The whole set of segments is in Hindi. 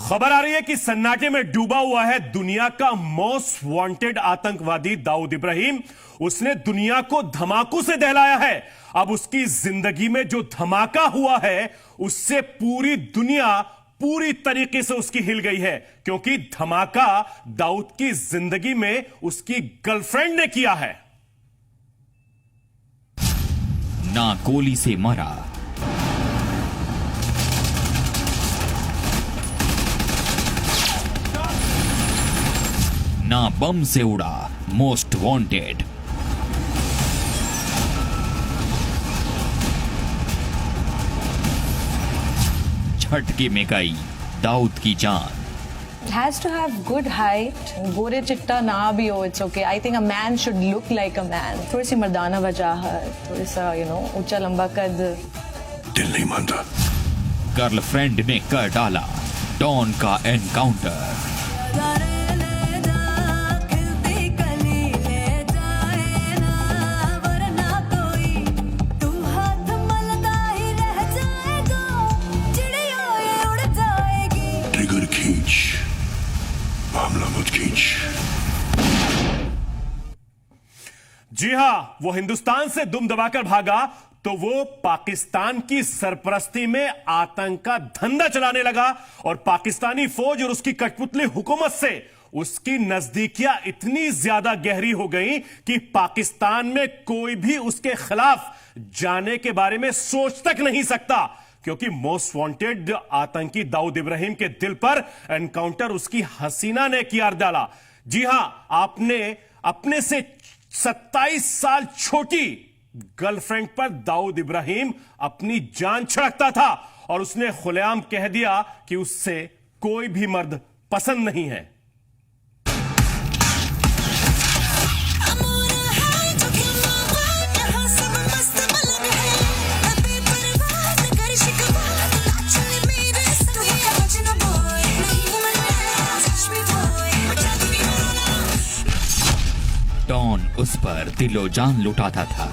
खबर आ रही है कि सन्नाटे में डूबा हुआ है दुनिया का मोस्ट वांटेड आतंकवादी दाऊद इब्राहिम। उसने दुनिया को धमाकों से दहलाया है। अब उसकी जिंदगी में जो धमाका हुआ है उससे पूरी दुनिया पूरी तरीके से उसकी हिल गई है, क्योंकि धमाका दाऊद की जिंदगी में उसकी गर्लफ्रेंड ने किया है। ना गोली से मरा, ना बम से उड़ा, मोस्ट वांटेड। झटके में गई दाऊद की जान। It has to have good height. गोरे चिट्टा ना भी हो, it's okay. I think a man should look like a man. थोड़ी सी मर्दाना वजाहत, थोड़ी सा ऊंचा लंबा कद। दिल नहीं मानता। गर्लफ्रेंड ने कर डाला डॉन का एनकाउंटर। ट्रिगर खींच, मामला मत खींच। जी हां, वो हिंदुस्तान से दुम दबाकर भागा तो वो पाकिस्तान की सरपरस्ती में आतंक का धंधा चलाने लगा और पाकिस्तानी फौज और उसकी कठपुतली हुकूमत से उसकी नजदीकियां इतनी ज्यादा गहरी हो गई कि पाकिस्तान में कोई भी उसके खिलाफ जाने के बारे में सोच तक नहीं सकता, क्योंकि मोस्ट वांटेड आतंकी दाऊद इब्राहिम के दिल पर एनकाउंटर उसकी हसीना ने किया डाला। जी हां, आपने अपने से 27 साल छोटी गर्लफ्रेंड पर दाऊद इब्राहिम अपनी जान छिड़कता था और उसने खुलेआम कह दिया कि उससे कोई भी मर्द पसंद नहीं है। डॉन उस पर दिलो जान लुटाता था।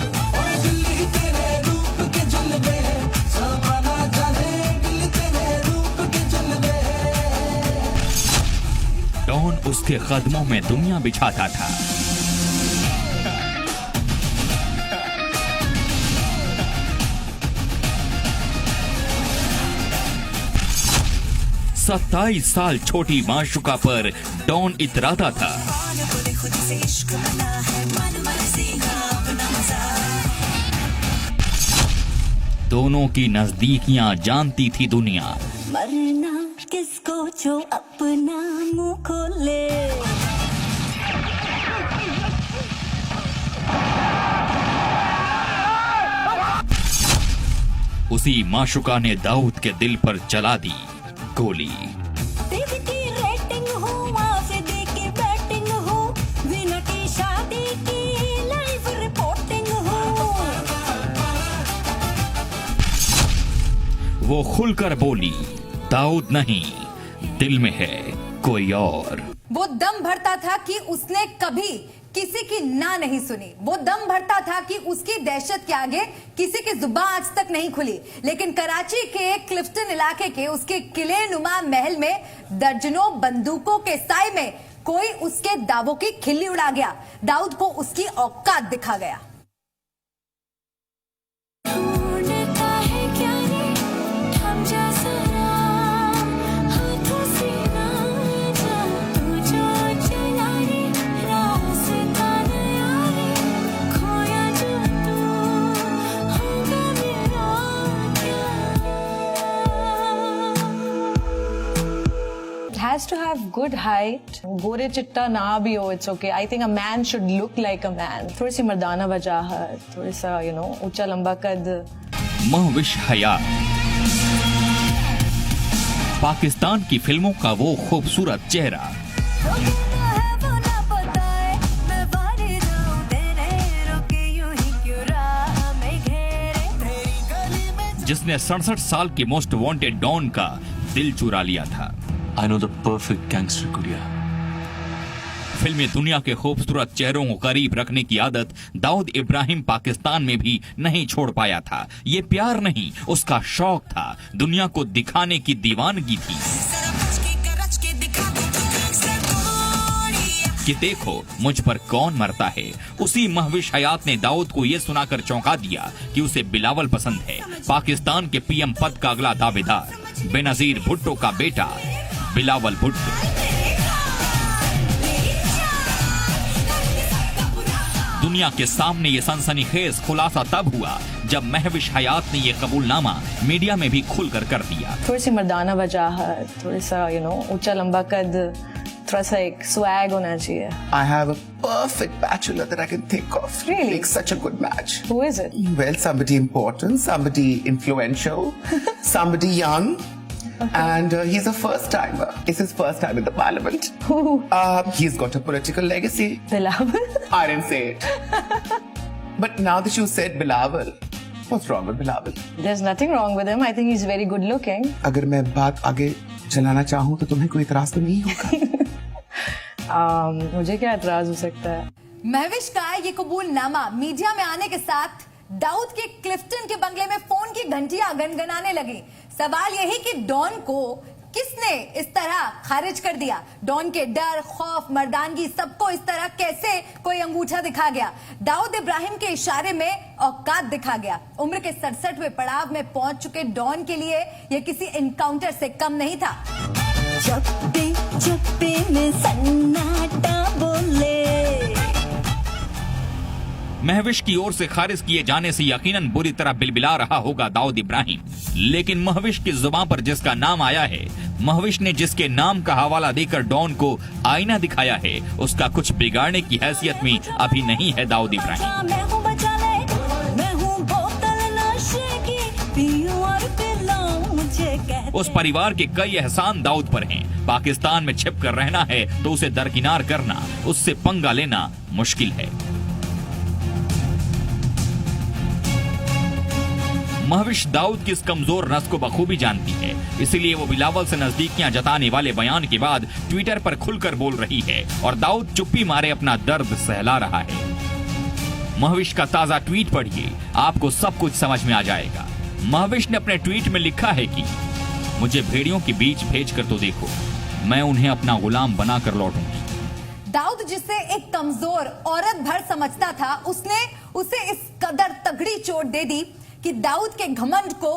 डॉन उसके कदमों में दुनिया बिछाता था। सत्ताईस साल छोटी माशुका पर डॉन इतराता था। दोनों की नजदीकियां जानती थी दुनिया। मरना किसको जो अपना मुंह खोले। उसी माशुका ने दाऊद के दिल पर चला दी गोली। वो खुलकर बोली, दाऊद नहीं, दिल में है कोई और। वो दम भरता था कि उसने कभी किसी की ना नहीं सुनी। वो दम भरता था कि उसकी दहशत के आगे किसी की जुबान आज तक नहीं खुली। लेकिन कराची के क्लिफ्टन इलाके के उसके किले नुमा महल में दर्जनों बंदूकों के साए में कोई उसके दावों की खिल्ली उड़ा गया। दाऊद को उसकी औकात दिखा गया। Has to have good height. गोरे चिट्टा ना भी हो, it's okay. I think a man should look like a man. थोड़ी सी मर्दाना वजाहत, थोड़ी सा ऊंचा लंबा कद। महविश हया पाकिस्तान की फिल्मों का वो खूबसूरत चेहरा जिसने 67 साल के मोस्ट वांटेड डॉन का दिल चुरा लिया था। I know the perfect gangster, Gudiya. फिल्मी दुनिया के खूबसूरत चेहरों को करीब रखने की आदत दाऊद इब्राहिम पाकिस्तान में भी नहीं छोड़ पाया था। ये प्यार नहीं, उसका शौक था, दुनिया को दिखाने की दीवानगी थी। कि देखो मुझ पर कौन मरता है। उसी महविश हयात ने दाऊद को ये सुनाकर चौंका दिया कि उसे बिलावल पसंद है, पाकिस्तान के पीएम पद का अगला दावेदार, बेनजीर भुट्टो का बेटा बिलावल भुट्टो। दुनिया के सामने ये सनसनीखेज खुलासा तब हुआ जब महविश हयात ने ये कबूलनामा मीडिया में भी खुलकर कर दिया। थोड़ी सी मर्दाना वजाहत, थोड़ा सा ऊंचा लंबा कद, थोड़ा सा एक स्वैग होना चाहिए। I have a perfect bachelor that I can think of. Really? Makes such a good match. Who is it? Well, somebody important, somebody influential, somebody young. Okay. And he's a first timer. It's his first time in the parliament. Who? He's got a political legacy. Bilawal? I didn't say it. But now that you said Bilawal, what's wrong with Bilawal? There's nothing wrong with him. I think he's very good looking. अगर मैं बात आगे चलाना चाहूँ तो तुम्हें कोई इतराज तो नहीं होगा? मुझे क्या एतराज हो सकता है? महविश का ये कबूलनामा मीडिया में आने के साथ दाऊद के क्लिफ्टन के बंगले में फोन की घंटियां गनगनाने लगी। सवाल यही कि डॉन को किसने इस तरह खारिज कर दिया? डॉन के डर, खौफ, मर्दानगी, सबको इस तरह कैसे कोई अंगूठा दिखा गया? दाऊद इब्राहिम के इशारे में औकात दिखा गया। उम्र के 67वें पड़ाव में पहुंच चुके डॉन के लिए यह किसी एनकाउंटर से कम नहीं था। चप्पे चप्पे में सन्नाटा बोले। महविश की ओर से खारिज किए जाने से यकीनन बुरी तरह बिलबिला रहा होगा दाऊद इब्राहिम, लेकिन महविश की जुबान पर जिसका नाम आया है, महविश ने जिसके नाम का हवाला देकर डॉन को आईना दिखाया है, उसका कुछ बिगाड़ने की हैसियत में अभी नहीं है दाऊद इब्राहिम। मैं हूँ बचाले, मैं हूँ बोतल नशे की, पीऊं और पिलाऊं मुझे कहते। उस परिवार के कई एहसान दाऊद पर हैं। पाकिस्तान में छिप कर रहना है तो उसे दरकिनार करना, उससे पंगा लेना मुश्किल है। महविश दाऊद की इस कमजोर नस को बखूबी जानती है, इसीलिए वो बिलावल से नजदीकियां जताने वाले बयान के बाद ट्विटर पर खुलकर बोल रही है और दाऊद चुप्पी मारे अपना दर्द सहला रहा है। महविश का ताजा ट्वीट पढ़िए, आपको सब कुछ समझ में आ जाएगा। महविश ने अपने ट्वीट में लिखा है कि मुझे भेड़ियों के बीच भेजकर तो देखो, मैं उन्हें अपना गुलाम बनाकर लौटूंगी। दाऊद जिसे एक कमजोर औरत भर समझता था, उसने उसे इस कदर तगड़ी चोट दे दी कि दाऊद के घमंड को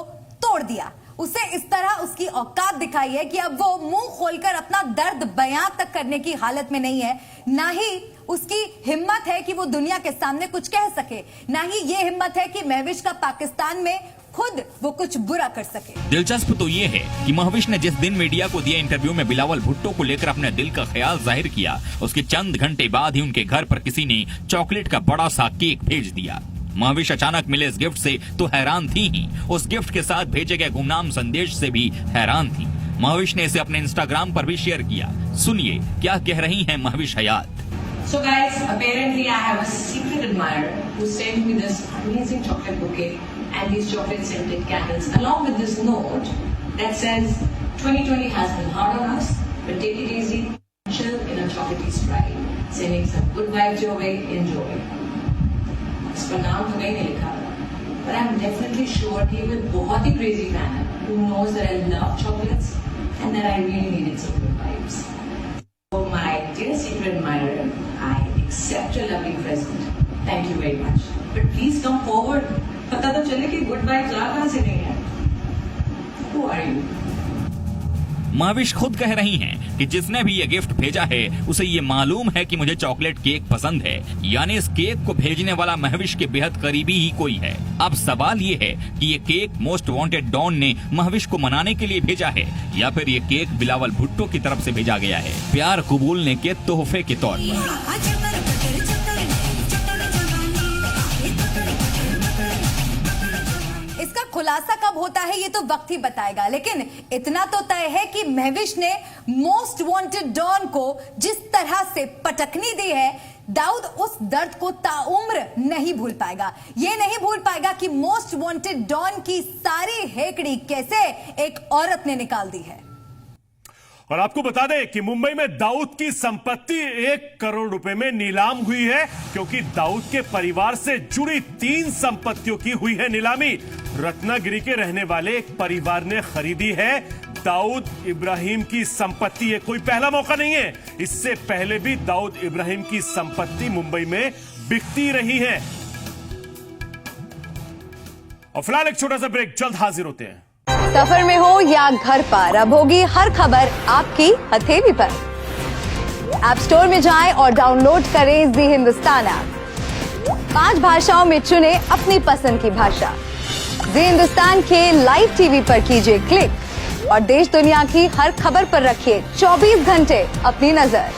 तोड़ दिया। उसे इस तरह उसकी औकात दिखाई है कि अब वो मुंह खोलकर अपना दर्द बयां तक करने की हालत में नहीं है। ना ही उसकी हिम्मत है कि वो दुनिया के सामने कुछ कह सके, ना ही ये हिम्मत है कि महविश का पाकिस्तान में खुद वो कुछ बुरा कर सके। दिलचस्प तो ये है कि महविश ने जिस दिन मीडिया को दिए इंटरव्यू में बिलावल भुट्टो को लेकर अपने दिल का ख्याल जाहिर किया, उसके चंद घंटे बाद ही उनके घर पर किसी ने चॉकलेट का बड़ा सा केक भेज दिया। महविश अचानक मिले इस गिफ्ट से तो हैरान थी ही, उस गिफ्ट के साथ भेजे गए गुमनाम संदेश से भी हैरान थी। महविश ने इसे अपने इंस्टाग्राम पर भी शेयर किया। सुनिए क्या कह रही हैं महविश हयात। So guys, apparently I have a secret admirer who sent me this amazing chocolate bouquet and these chocolate scented candles along with this note that says 2020 has been hard on us, but take it easy, chill in a chocolatey stride, sending some good vibes your way, enjoy. इस पर नाम तो कहीं नहीं लिखा, but I'm definitely sure कि वो बहुत ही crazy fan है who knows that I love chocolates and that I really needed some good vibes. So my dear secret admirer, I accept your lovely present. Thank you very much. But please come forward. पता तो चले कि good vibes आ कहाँ से नहीं है. Who are you? महविश खुद कह रही हैं कि जिसने भी ये गिफ्ट भेजा है उसे ये मालूम है कि मुझे चॉकलेट केक पसंद है, यानी इस केक को भेजने वाला महविश के बेहद करीबी ही कोई है। अब सवाल ये है कि ये केक मोस्ट वांटेड डॉन ने महविश को मनाने के लिए भेजा है या फिर ये केक बिलावल भुट्टो की तरफ से भेजा गया है प्यार कबूलने के तोहफे के तौर पर। इसका खुलासा कब होता है ये तो वक्त ही बताएगा, लेकिन इतना तो तय है कि महविश ने मोस्ट वांटेड डॉन को जिस तरह से पटकनी दी है, दाऊद उस दर्द को ताउम्र नहीं भूल पाएगा। ये नहीं भूल पाएगा कि मोस्ट वांटेड डॉन की सारी हेकड़ी कैसे एक औरत ने निकाल दी है। और आपको बता दें कि मुंबई में दाऊद की संपत्ति 1 करोड़ रुपए में नीलाम हुई है, क्योंकि दाऊद के परिवार से जुड़ी 3 संपत्तियों की हुई है नीलामी। रत्नागिरी के रहने वाले एक परिवार ने खरीदी है दाऊद इब्राहिम की संपत्ति है, कोई पहला मौका नहीं है। इससे पहले भी दाऊद इब्राहिम की संपत्ति मुंबई में बिकती रही है। और फिलहाल एक छोटा सा ब्रेक, जल्द हाजिर होते हैं। सफर में हो या घर पर, अब होगी हर खबर आपकी हथेली पर। ऐप स्टोर में जाएं और डाउनलोड करें जी हिंदुस्तान ऐप। 5 भाषाओं में चुने अपनी पसंद की भाषा। जी हिंदुस्तान के लाइव टीवी पर कीजिए क्लिक और देश दुनिया की हर खबर पर रखिए 24 घंटे अपनी नजर।